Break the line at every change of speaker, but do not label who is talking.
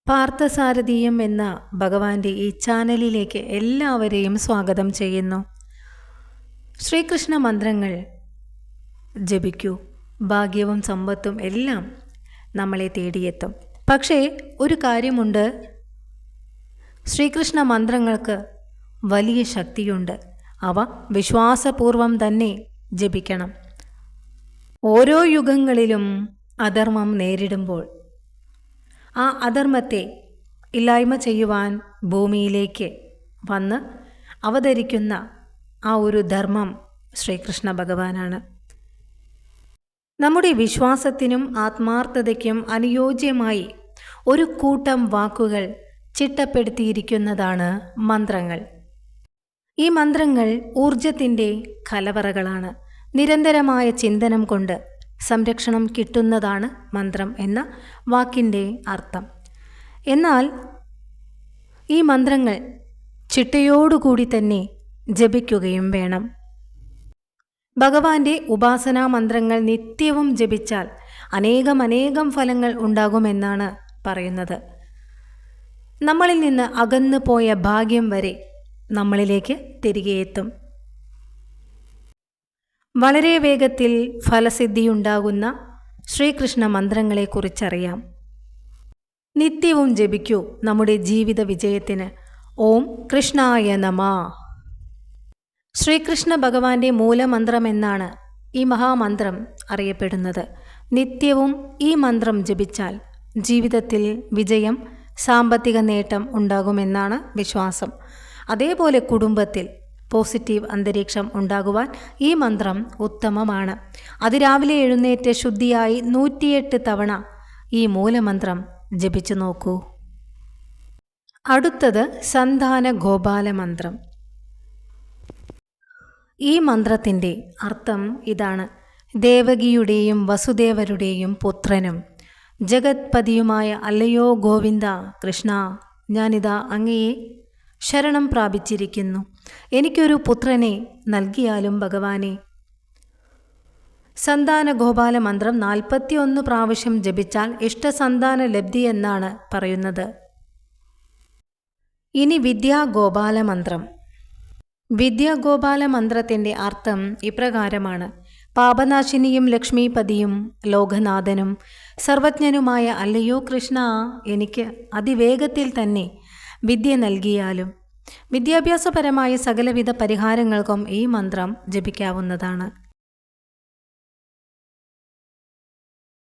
പാർത്ഥസാരഥീയം എന്ന ഭഗവാന്റെ ഈ ചാനലിലേക്ക് എല്ലാവരെയും സ്വാഗതം ചെയ്യുന്നു. ശ്രീകൃഷ്ണ മന്ത്രങ്ങൾ ജപിക്കൂ, ഭാഗ്യവും സമ്പത്തും എല്ലാം നമ്മളെ തേടിയെത്തും. പക്ഷേ ഒരു കാര്യമുണ്ട്, ശ്രീകൃഷ്ണ മന്ത്രങ്ങൾക്ക് വലിയ ശക്തിയുണ്ട്. അവ വിശ്വാസപൂർവം തന്നെ ജപിക്കണം. ഓരോ യുഗങ്ങളിലും അധർമ്മം നേരിടുമ്പോൾ ആ അധർമ്മത്തെ ഇല്ലായ്മ ചെയ്യുവാൻ ഭൂമിയിലേക്ക് വന്ന് അവതരിക്കുന്ന ആ ഒരു ധർമ്മം ശ്രീകൃഷ്ണ ഭഗവാനാണ്. നമ്മുടെ വിശ്വാസത്തിനും ആത്മാർത്ഥതയ്ക്കും അനുയോജ്യമായി ഒരു കൂട്ടം വാക്കുകൾ ചിട്ടപ്പെടുത്തിയിരിക്കുന്നതാണ് മന്ത്രങ്ങൾ. ഈ മന്ത്രങ്ങൾ ഊർജത്തിൻ്റെ കലവറകളാണ്. നിരന്തരമായ ചിന്തനം കൊണ്ട് സംരക്ഷണം കിട്ടുന്നതാണ് മന്ത്രം എന്ന വാക്കിൻ്റെ അർത്ഥം. എന്നാൽ ഈ മന്ത്രങ്ങൾ ചിട്ടയോടുകൂടി തന്നെ ജപിക്കുകയും വേണം. ഭഗവാന്റെ ഉപാസനാ മന്ത്രങ്ങൾ നിത്യവും ജപിച്ചാൽ അനേകം ഫലങ്ങൾ ഉണ്ടാകുമെന്നാണ് പറയുന്നത്. നമ്മളിൽ നിന്ന് അകന്നു പോയ ഭാഗ്യം വരെ നമ്മളിലേക്ക് തിരികെ എത്തും. വളരെ വേഗത്തിൽ ഫലസിദ്ധിയുണ്ടാകുന്ന ശ്രീകൃഷ്ണ മന്ത്രങ്ങളെക്കുറിച്ചറിയാം. നിത്യവും ജപിക്കൂ നമ്മുടെ ജീവിത വിജയത്തിന്. ഓം കൃഷ്ണായ നമഃ. ശ്രീകൃഷ്ണ ഭഗവാന്റെ മൂലമന്ത്രമെന്നാണ് ഈ മഹാമന്ത്രം അറിയപ്പെടുന്നത്. നിത്യവും ഈ മന്ത്രം ജപിച്ചാൽ ജീവിതത്തിൽ വിജയം, സാമ്പത്തിക നേട്ടം ഉണ്ടാകുമെന്നാണ് വിശ്വാസം. അതേപോലെ കുടുംബത്തിൽ പോസിറ്റീവ് അന്തരീക്ഷം ഉണ്ടാകുവാൻ ഈ മന്ത്രം ഉത്തമമാണ്. അതിരാവിലെ എഴുന്നേറ്റ് ശുദ്ധിയായി 108 തവണ ഈ മൂലമന്ത്രം ജപിച്ചു നോക്കൂ. അടുത്തത് സന്താന ഗോപാല മന്ത്രം. ഈ മന്ത്രത്തിൻ്റെ അർത്ഥം ഇതാണ്: ദേവകിയുടെയും വസുദേവരുടെയും പുത്രനും ജഗത്പതിയുമായ അല്ലയോ ഗോവിന്ദ കൃഷ്ണ, ഞാനിതാ അങ്ങയെ ശരണം പ്രാപിച്ചിരിക്കുന്നു. എനിക്കൊരു പുത്രനെ നൽകിയാലും ഭഗവാനെ. സന്താന ഗോപാല മന്ത്രം 41 പ്രാവശ്യം ജപിച്ചാൽ ഇഷ്ടസന്താന ലബ്ധി എന്നാണ് പറയുന്നത്. ഇനി വിദ്യാഗോപാല മന്ത്രം. വിദ്യാഗോപാല മന്ത്രത്തിൻ്റെ അർത്ഥം ഇപ്രകാരമാണ്: പാപനാശിനിയും ലക്ഷ്മീപതിയും ലോകനാഥനും സർവജ്ഞനുമായ അല്ലയോ കൃഷ്ണ, എനിക്ക് അതിവേഗത്തിൽ തന്നെ വിദ്യ നൽകിയാലും. വിദ്യാഭ്യാസപരമായ സകലവിധ പരിഹാരങ്ങൾക്കും ഈ മന്ത്രം ജപിക്കാവുന്നതാണ്.